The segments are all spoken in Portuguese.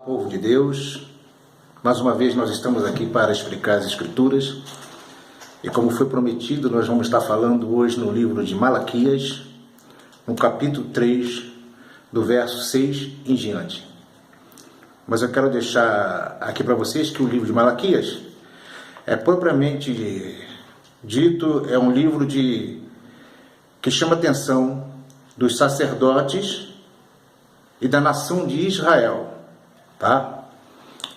Povo de Deus, mais uma vez nós estamos aqui para explicar as Escrituras e, como foi prometido, nós vamos estar falando hoje no livro de Malaquias, no capítulo 3, do verso 6 em diante. Mas eu quero deixar aqui para vocês que o livro de Malaquias é propriamente dito, é um livro que chama a atenção dos sacerdotes e da nação de Israel. Tá?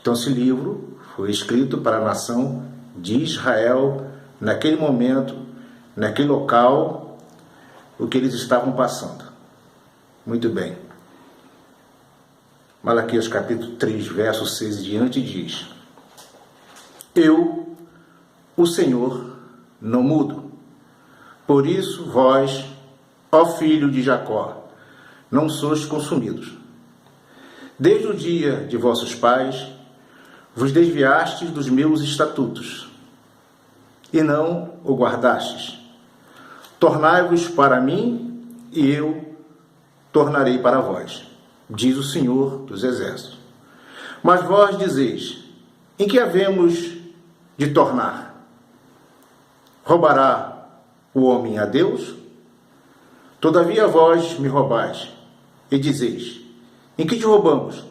Então esse livro foi escrito para a nação de Israel, naquele momento, naquele local, o que eles estavam passando. Muito bem. Malaquias capítulo 3, verso 6 em diante diz: Eu, o Senhor, não mudo. Por isso vós, ó filho de Jacó, não sois consumidos. Desde o dia de vossos pais, vos desviastes dos meus estatutos, e não o guardastes. Tornai-vos para mim, e eu tornarei para vós, diz o Senhor dos Exércitos. Mas vós dizeis: em que havemos de tornar? Roubará o homem a Deus? Todavia vós me roubais, e dizeis: em que te roubamos?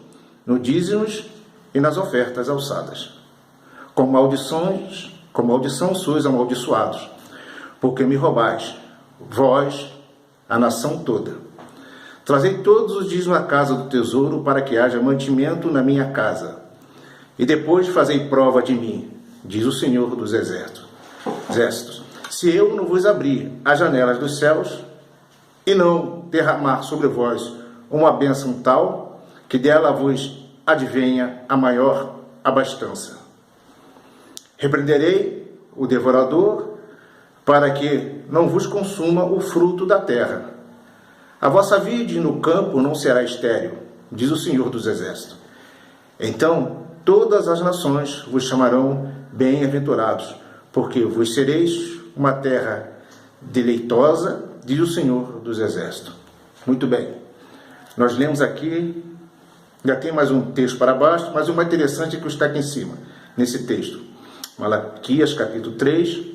No dízimos e nas ofertas alçadas. Com maldição sois amaldiçoados, porque me roubais, vós, a nação toda. Trazei todos os dízimos à casa do tesouro, para que haja mantimento na minha casa. E depois fazei prova de mim, diz o Senhor dos Exércitos. Se eu não vos abrir as janelas dos céus, e não derramar sobre vós uma bênção tal, que dela vos advenha a maior abastança. Repreenderei o devorador, para que não vos consuma o fruto da terra. A vossa vide no campo não será estéril, diz o Senhor dos Exércitos. Então todas as nações vos chamarão bem-aventurados, porque vos sereis uma terra deleitosa, diz o Senhor dos Exércitos. Muito bem, nós lemos aqui, ainda tem mais um texto para baixo, mas o mais interessante é que está aqui em cima, nesse texto. Malaquias capítulo 3,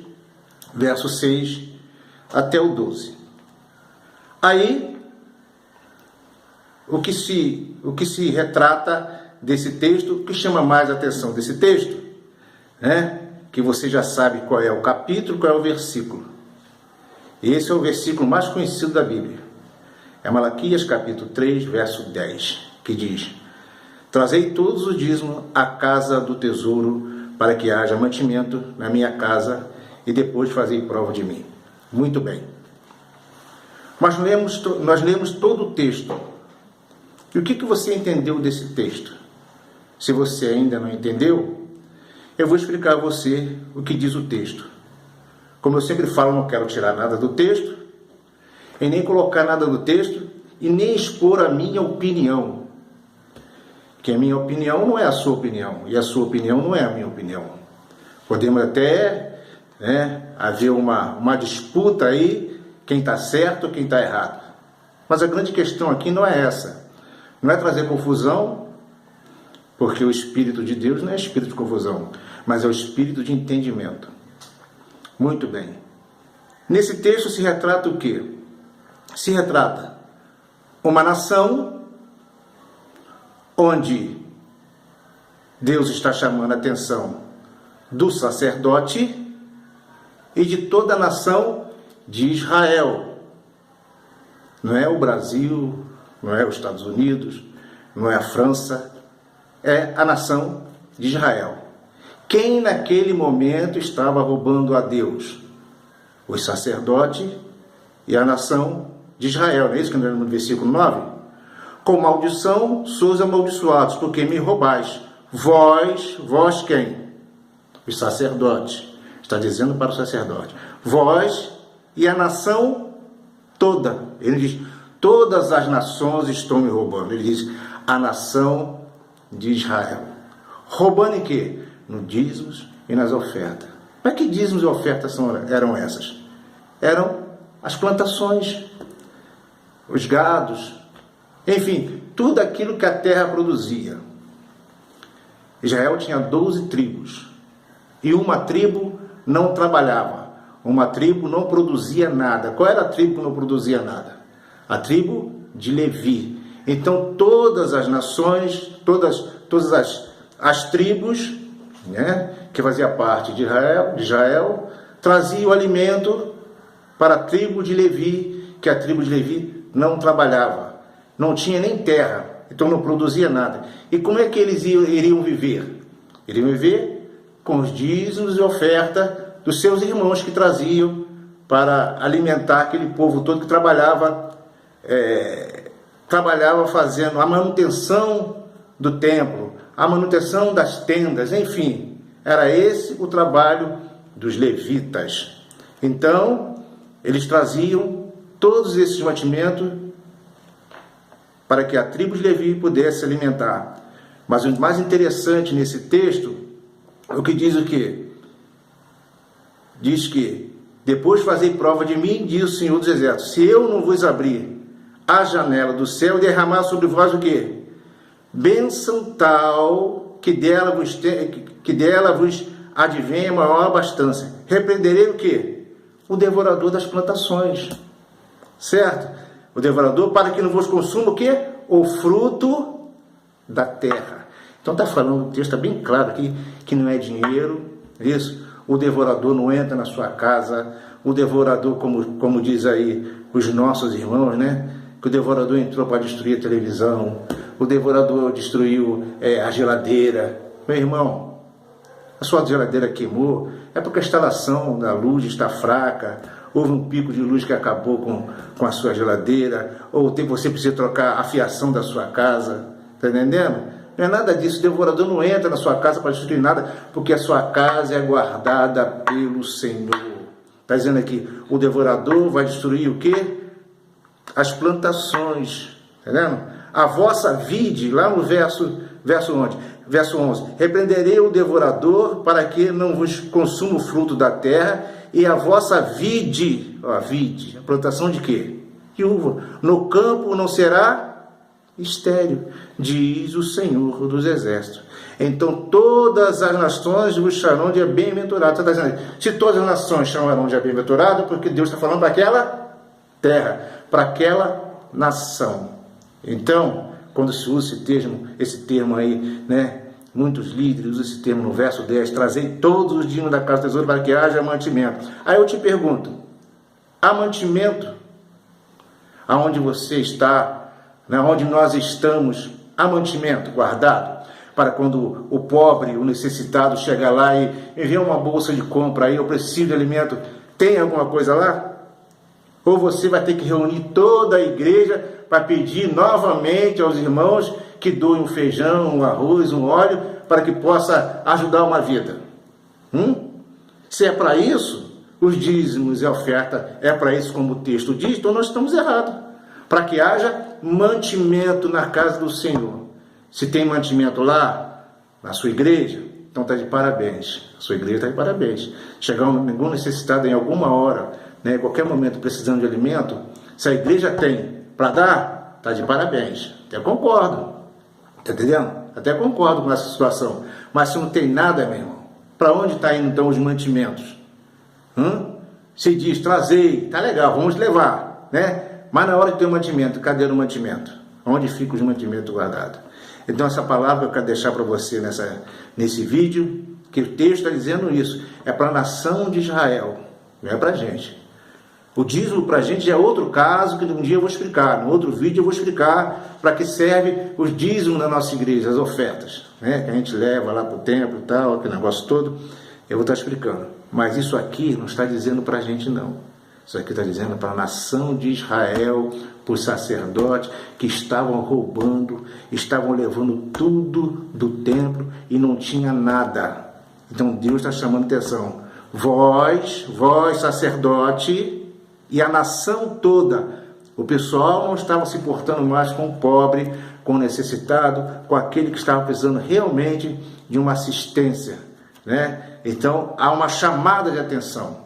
verso 6 até o 12. Aí, o que se retrata desse texto, o que chama mais a atenção desse texto, que você já sabe qual é o capítulo, qual é o versículo. Esse é o versículo mais conhecido da Bíblia. É Malaquias capítulo 3, verso 10, que diz: Trazei todos os dízimos à casa do tesouro, para que haja mantimento na minha casa, e depois fazei prova de mim. Muito bem. Mas nós lemos todo o texto. E o que você entendeu desse texto? Se você ainda não entendeu, eu vou explicar a você o que diz o texto. Como eu sempre falo, não quero tirar nada do texto, e nem colocar nada do texto, e nem expor a minha opinião. Que a minha opinião não é a sua opinião, e a sua opinião não é a minha opinião. Podemos até haver uma disputa aí, quem está certo ou quem está errado. Mas a grande questão aqui não é essa. Não é trazer confusão, porque o Espírito de Deus não é espírito de confusão, mas é o espírito de entendimento. Muito bem. Nesse texto se retrata o quê? Se retrata uma nação onde Deus está chamando a atenção do sacerdote e de toda a nação de Israel. Não é o Brasil, não é os Estados Unidos, não é a França, é a nação de Israel. Quem naquele momento estava roubando a Deus? Os sacerdotes e a nação de Israel. Não é isso que nós lemos no versículo 9? Com maldição sois amaldiçoados, porque me roubais. Vós quem? Os sacerdotes. Está dizendo para o sacerdote. Vós e a nação toda. Ele diz: todas as nações estão me roubando. Ele diz: a nação de Israel. Roubando em quê? No dízimos e nas ofertas. Mas que dízimos e ofertas eram essas? Eram as plantações, os gados, enfim, tudo aquilo que a terra produzia. Israel tinha 12 tribos. E uma tribo não trabalhava. Uma tribo não produzia nada. Qual era a tribo que não produzia nada? A tribo de Levi. Então todas as nações, todas as tribos, né, que fazia parte de Israel, traziam o alimento para a tribo de Levi, que a tribo de Levi não trabalhava, não tinha nem terra, então não produzia nada. E como é que eles iriam viver? Iriam viver com os dízimos e oferta dos seus irmãos que traziam para alimentar aquele povo todo que trabalhava fazendo a manutenção do templo, a manutenção das tendas, enfim, era esse o trabalho dos levitas. Então, eles traziam todos esses mantimentos para que a tribo de Levi pudesse se alimentar. Mas o mais interessante nesse texto é o que diz o quê? Diz que, depois fazei prova de mim, diz o Senhor dos Exércitos, se eu não vos abrir a janela do céu e derramar sobre vós o quê? Bênção tal que dela vos advenha maior abastança. Repreenderei o quê? O devorador das plantações. Certo? O devorador, para que não vos consuma o quê? O fruto da terra. Então está falando, o texto está bem claro aqui, que não é dinheiro, isso. O devorador não entra na sua casa. O devorador, como diz aí os nossos irmãos, né? Que o devorador entrou para destruir a televisão. O devorador destruiu a geladeira. Meu irmão, a sua geladeira queimou, é porque a instalação da luz está fraca, houve um pico de luz que acabou com a sua geladeira, ou você precisa trocar a fiação da sua casa, está entendendo? Não é nada disso, o devorador não entra na sua casa para destruir nada, porque a sua casa é guardada pelo Senhor. Está dizendo aqui, o devorador vai destruir o quê? As plantações, está entendendo? A vossa vide, lá no verso 11, repreenderei o devorador para que não vos consuma o fruto da terra, e a vossa vide, a plantação de quê? De uva, no campo não será estéril, diz o Senhor dos Exércitos. Então todas as nações vos chamarão de bem-aventurado. Está dizendo, se todas as nações chamarão de bem-aventurado, porque Deus está falando para aquela terra, para aquela nação. Então, quando se usa esse termo aí, né? Muitos líderes usam esse termo no verso 10, trazei todos os dízimos da casa do tesouro para que haja mantimento. Aí eu te pergunto, há mantimento aonde você está, né, onde nós estamos, há mantimento guardado? Para quando o pobre, o necessitado chegar lá e vê uma bolsa de compra aí, eu preciso de alimento, tem alguma coisa lá? Ou você vai ter que reunir toda a igreja para pedir novamente aos irmãos que doem um feijão, um arroz, um óleo, para que possa ajudar uma vida? Se é para isso, os dízimos e a oferta é para isso, como o texto diz, então nós estamos errados. Para que haja mantimento na casa do Senhor. Se tem mantimento lá, na sua igreja, então está de parabéns. A sua igreja está de parabéns. Chegar algum necessitado em alguma hora, né, em qualquer momento precisando de alimento, se a igreja tem para dar, está de parabéns. Até concordo. Está entendendo? Até concordo com essa situação. Mas se não tem nada, meu irmão, para onde está indo então os mantimentos? Se diz, trazei, tá legal, vamos levar, né? Mas na hora de ter o mantimento, cadê o mantimento? Onde ficam os mantimentos guardados? Então essa palavra eu quero deixar para você nesse vídeo, que o texto está dizendo isso. É para a nação de Israel, não é para a gente. O dízimo para a gente já é outro caso que um dia eu vou explicar. No outro vídeo eu vou explicar para que serve os dízimos na nossa igreja, as ofertas, né? Que a gente leva lá para o templo e tal, aquele negócio todo. Eu vou estar explicando. Mas isso aqui não está dizendo para a gente não. Isso aqui está dizendo para a nação de Israel, para os sacerdotes que estavam roubando, estavam levando tudo do templo e não tinha nada. Então Deus está chamando atenção. Vós sacerdote, e a nação toda, o pessoal não estava se portando mais com o pobre, com o necessitado, com aquele que estava precisando realmente de uma assistência, né? Então há uma chamada de atenção,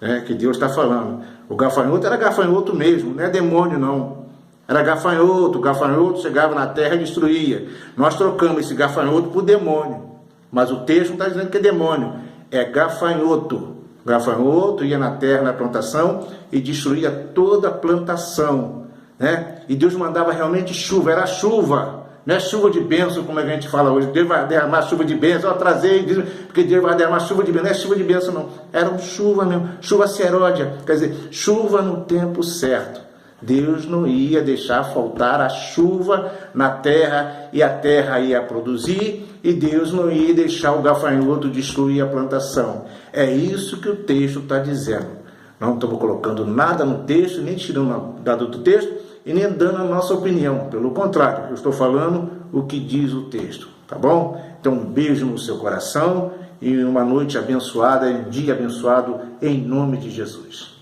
né, que Deus está falando. O gafanhoto era gafanhoto mesmo, não é demônio não. Era gafanhoto, o gafanhoto chegava na terra e destruía. Nós trocamos esse gafanhoto por demônio. Mas o texto não está dizendo que é demônio, é gafanhoto. Gafanhoto ia na terra, na plantação, e destruía toda a plantação, né? E Deus mandava realmente chuva, era chuva, não é chuva de bênção, como a gente fala hoje. Deus vai derramar chuva de bênção, eu trazei, porque Deus vai derramar chuva de bênção, não é chuva de bênção não, era chuva mesmo, chuva seródia, quer dizer, chuva no tempo certo. Deus não ia deixar faltar a chuva na terra, e a terra ia produzir, e Deus não ia deixar o gafanhoto destruir a plantação. É isso que o texto está dizendo. Não estamos colocando nada no texto, nem tirando nada do texto, e nem dando a nossa opinião. Pelo contrário, eu estou falando o que diz o texto, tá bom? Então, um beijo no seu coração, e uma noite abençoada, um dia abençoado, em nome de Jesus.